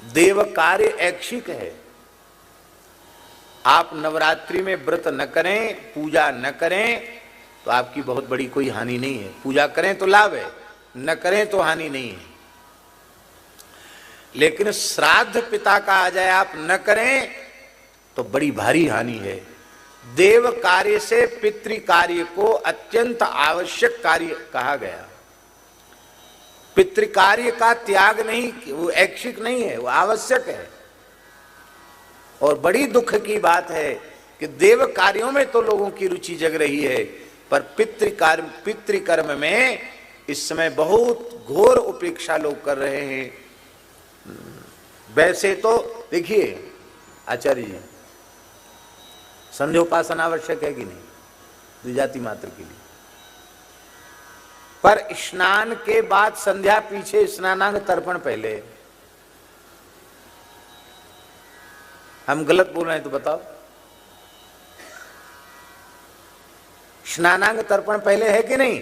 देव कार्य ऐच्छिक है। आप नवरात्रि में व्रत न करें, पूजा न करें तो आपकी बहुत बड़ी कोई हानि नहीं है। पूजा करें तो लाभ है, न करें तो हानि नहीं है। लेकिन श्राद्ध पिता का आ जाए आप न करें तो बड़ी भारी हानि है। देव कार्य से पितृ कार्य को अत्यंत आवश्यक कार्य कहा गया। पितृ कार्य का त्याग नहीं, वो ऐच्छिक नहीं है, वो आवश्यक है। और बड़ी दुख की बात है कि देव कार्यों में तो लोगों की रुचि जग रही है, पर पितृकर्म में इस समय बहुत घोर उपेक्षा लोग कर रहे हैं। वैसे तो देखिए आचार्य जी, संध्योपासना आवश्यक है कि नहीं द्विजाति मात्र के लिए, पर स्नान के बाद संध्या पीछे, स्नानांग तर्पण पहले। हम गलत बोल रहे हैं तो बताओ। स्नानांग तर्पण पहले है कि नहीं?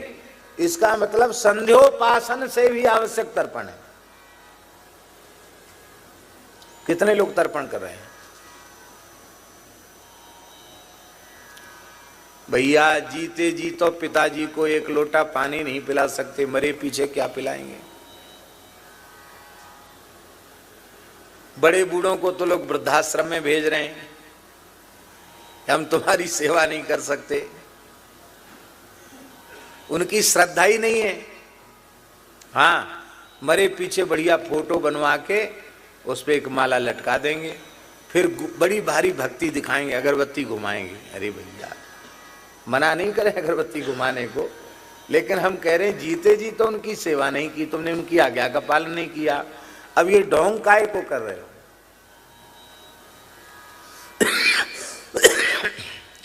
इसका मतलब संध्योपासन से भी आवश्यक तर्पण है। कितने लोग तर्पण कर रहे हैं? भैया जीते जी तो पिताजी को एक लोटा पानी नहीं पिला सकते, मरे पीछे क्या पिलाएंगे? बड़े बूढ़ों को तो लोग वृद्धाश्रम में भेज रहे हैं, हम तुम्हारी सेवा नहीं कर सकते। उनकी श्रद्धा ही नहीं है। हाँ, मरे पीछे बढ़िया फोटो बनवा के उस पर एक माला लटका देंगे, फिर बड़ी भारी भक्ति दिखाएंगे, अगरबत्ती घुमाएंगे। अरे भैया, मना नहीं करें अगरबत्ती घुमाने को, लेकिन हम कह रहे हैं जीते जी तो उनकी सेवा नहीं की, तुमने उनकी आज्ञा का पालन नहीं किया, अब ये ढोंग काय को कर रहे हो?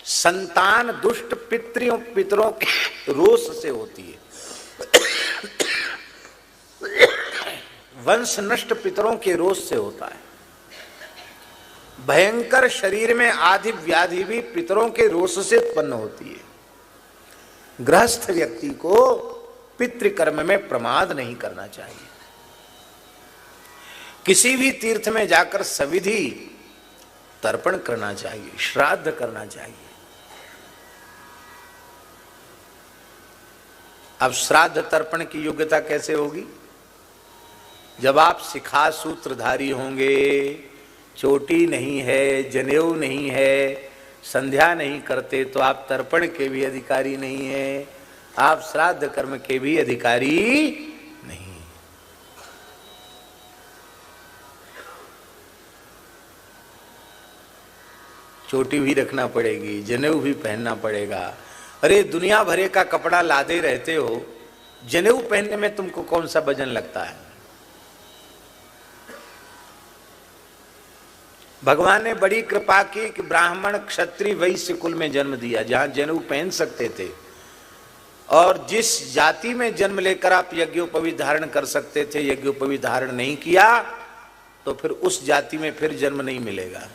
संतान दुष्ट पितरों के रोष से होती है, वंश नष्ट पितरों के रोष से होता है। भयंकर शरीर में आदि व्याधि भी पितरों के रोष से उत्पन्न होती है। गृहस्थ व्यक्ति को पितृकर्म में प्रमाद नहीं करना चाहिए। किसी भी तीर्थ में जाकर सविधि तर्पण करना चाहिए, श्राद्ध करना चाहिए। अब श्राद्ध तर्पण की योग्यता कैसे होगी? जब आप शिखा सूत्रधारी होंगे, चोटी नहीं है, जनेऊ नहीं है, संध्या नहीं करते, तो आप तर्पण के भी अधिकारी नहीं है, आप श्राद्ध कर्म के भी अधिकारी नहीं। चोटी भी रखना पड़ेगी, जनेऊ भी पहनना पड़ेगा। अरे दुनिया भरे का कपड़ा लादे रहते हो, जनेऊ पहनने में तुमको कौन सा वजन लगता है? भगवान ने बड़ी कृपा की कि ब्राह्मण क्षत्रिय वैश्य कुल में जन्म दिया, जहां जनेऊ पहन सकते थे। और जिस जाति में जन्म लेकर आप यज्ञोपवीत धारण कर सकते थे, यज्ञोपवीत धारण नहीं किया तो फिर उस जाति में फिर जन्म नहीं मिलेगा,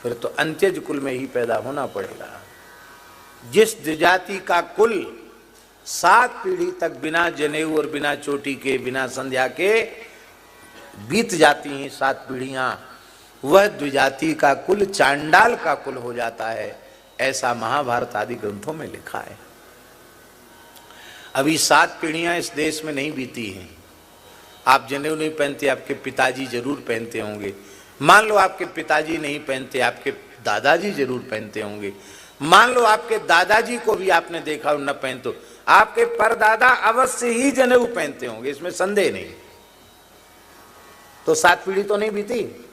फिर तो अंत्यज कुल में ही पैदा होना पड़ेगा। जिस द्विजाति का कुल 7 पीढ़ी तक बिना जनेऊ और बिना चोटी के, बिना संध्या के बीत जाती हैं 7 पीढ़ियां, वह द्विजाति का कुल चांडाल का कुल हो जाता है, ऐसा महाभारत आदि ग्रंथों में लिखा है। अभी 7 पीढ़ियां इस देश में नहीं बीती हैं। आप जनेऊ नहीं पहनते, आपके पिताजी जरूर पहनते होंगे। मान लो आपके पिताजी नहीं पहनते, आपके दादाजी जरूर पहनते होंगे। मान लो आपके दादाजी को भी आपने देखा और न पहन, तो आपके परदादा अवश्य ही जनेऊ पहनते होंगे, इसमें संदेह नहीं। तो 7 पीढ़ी तो नहीं बीती।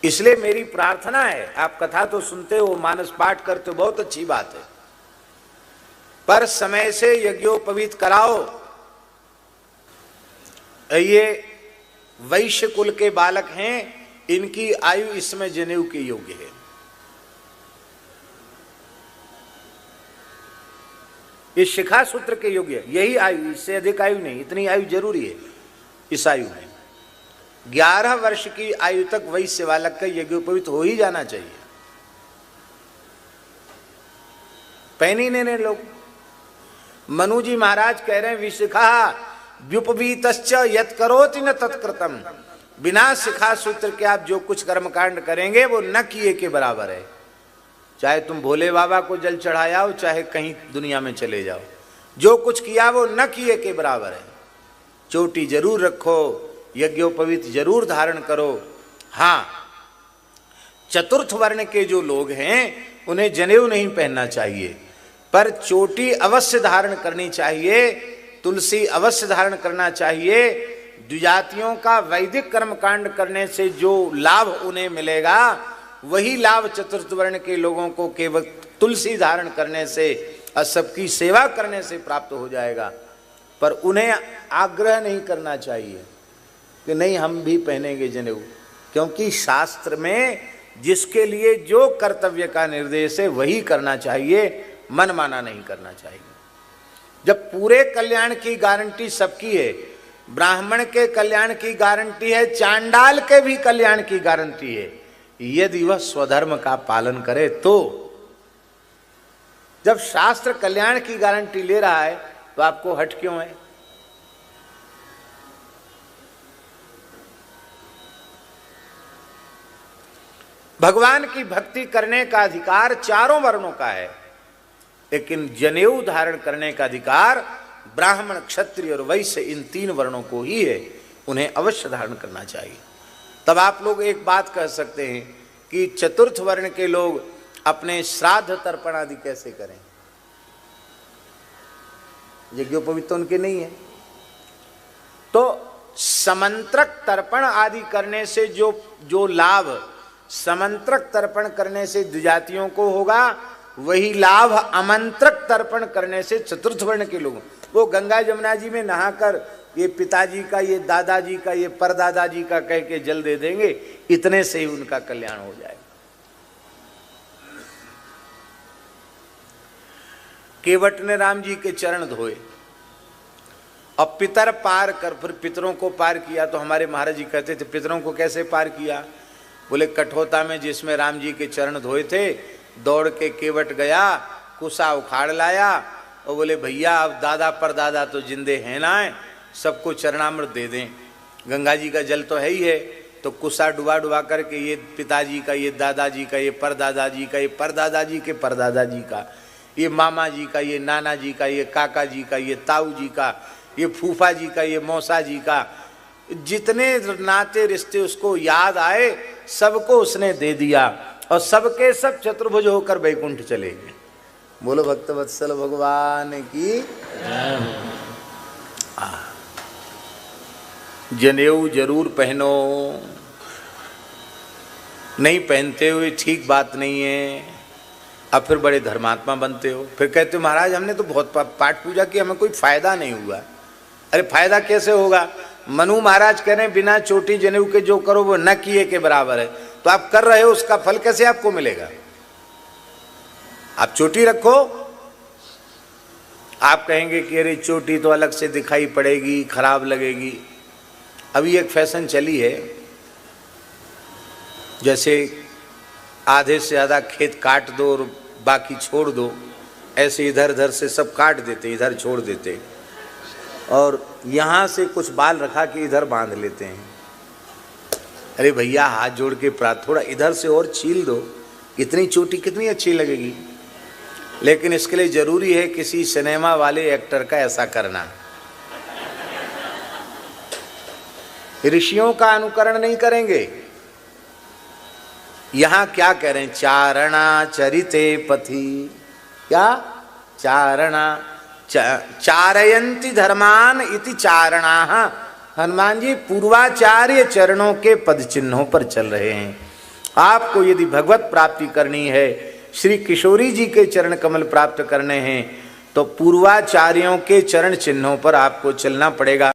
इसलिए मेरी प्रार्थना है, आप कथा तो सुनते हो, मानस पाठ करते हो, बहुत अच्छी बात है, पर समय से यज्ञोपवीत कराओ। ये वैश्य कुल के बालक हैं, इनकी आयु इसमें जनेऊ के योग्य है। ये शिखा सूत्र के योग्य है, यही आयु, इससे अधिक आयु नहीं, इतनी आयु जरूरी है। इस आयु में 11 वर्ष की आयु तक वैश्य बालक का यज्ञोपवीत हो ही जाना चाहिए। पहन ही नहीं लोग। मनु जी महाराज कह रहे हैं विशिखा व्युपवीतश्च यत् करोति न तत्कृतम, बिना सिखा सूत्र के आप जो कुछ कर्मकांड करेंगे वो न किए के बराबर है। चाहे तुम भोले बाबा को जल चढ़ाया हो, चाहे कहीं दुनिया में चले जाओ, जो कुछ किया वो न किए के बराबर है। चोटी जरूर रखो, यज्ञोपवीत जरूर धारण करो। हाँ, चतुर्थ वर्ण के जो लोग हैं उन्हें जनेऊ नहीं पहनना चाहिए, पर चोटी अवश्य धारण करनी चाहिए, तुलसी अवश्य धारण करना चाहिए। द्विजातियों का वैदिक कर्मकांड करने से जो लाभ उन्हें मिलेगा वही लाभ चतुर्थ वर्ण के लोगों को केवल तुलसी धारण करने से और सबकी सेवा करने से प्राप्त हो जाएगा। पर उन्हें आग्रह नहीं करना चाहिए कि नहीं हम भी पहनेंगे जनेऊ, क्योंकि शास्त्र में जिसके लिए जो कर्तव्य का निर्देश है वही करना चाहिए, मनमाना नहीं करना चाहिए। जब पूरे कल्याण की गारंटी सबकी है, ब्राह्मण के कल्याण की गारंटी है, चांडाल के भी कल्याण की गारंटी है, यदि वह स्वधर्म का पालन करे तो। जब शास्त्र कल्याण की गारंटी ले रहा है तो आपको हट क्यों है? भगवान की भक्ति करने का अधिकार चारों वर्णों का है, लेकिन जनेऊ धारण करने का अधिकार ब्राह्मण, क्षत्रिय और वैश्य इन तीन वर्णों को ही है। उन्हें अवश्य धारण करना चाहिए। तब आप लोग एक बात कह सकते हैं कि चतुर्थ वर्ण के लोग अपने श्राद्ध तर्पण आदि कैसे करें? यज्ञोपवीत तो उनके नहीं है, तो समंत्रक तर्पण आदि करने से जो लाभ समंत्रक तर्पण करने से द्विजातियों को होगा, वही लाभ अमंत्रक तर्पण करने से चतुर्थ वर्ण के लोगों, वो गंगा जमुना जी में नहाकर ये पिताजी का, ये दादाजी का, ये परदादाजी का कह के जल दे देंगे, इतने से ही उनका कल्याण हो जाएगा। केवट ने राम जी के चरण धोए और पितर पार कर, फिर पितरों को पार किया। तो हमारे महाराज जी कहते थे पितरों को कैसे पार किया? बोले कठोता में जिसमें राम जी के चरण धोए थे, दौड़ के केवट गया, कुसा उखाड़ लाया और बोले भैया अब दादा परदादा तो जिंदे हैं ना, सबको चरणामृत दे दें, गंगा जी का जल तो है ही है। तो कुसा डुबा डुबा करके ये पिताजी का, ये दादाजी का, ये परदादाजी का, ये परदादाजी के परदादाजी का, ये मामा जी का, ये नाना जी का, ये काका जी का, ये ताऊ जी का, ये फूफा जी का, ये मौसा जी का, जितने नाते रिश्ते उसको याद आए सबको उसने दे दिया और सबके सब चतुर्भुज होकर वैकुंठ चले गए। बोलो भक्त वत्सल भगवान की। जनेऊ जरूर पहनो, नहीं पहनते हुए ठीक बात नहीं है। अब फिर बड़े धर्मात्मा बनते हो, फिर कहते हो महाराज हमने तो बहुत पाठ पूजा की, हमें कोई फायदा नहीं हुआ। अरे फायदा कैसे होगा? मनु महाराज कह रहे हैं बिना चोटी जनेऊ के जो करो वो न किए के बराबर है, तो आप कर रहे हो, उसका फल कैसे आपको मिलेगा? आप चोटी रखो, आप कहेंगे कि अरे चोटी तो अलग से दिखाई पड़ेगी, खराब लगेगी। अभी एक फैशन चली है, जैसे आधे से ज़्यादा खेत काट दो और बाकी छोड़ दो, ऐसे इधर उधर से सब काट देते, इधर छोड़ देते और यहाँ से कुछ बाल रखा कि इधर बांध लेते हैं। अरे भैया हाथ जोड़ के थोड़ा इधर से और छील दो, इतनी चोटी कितनी अच्छी लगेगी। लेकिन इसके लिए जरूरी है किसी सिनेमा वाले एक्टर का ऐसा करना। ऋषियों का अनुकरण नहीं करेंगे। यहां क्या कह रहे हैं? चारणा चरिते पथि, क्या चारणा चारयंती धर्मान इति चारणाः। हनुमान जी पूर्वाचार्य चरणों के पद चिन्हों पर चल रहे हैं। आपको यदि भगवत प्राप्ति करनी है, श्री किशोरी जी के चरण कमल प्राप्त करने हैं, तो पूर्वाचार्यों के चरण चिन्हों पर आपको चलना पड़ेगा।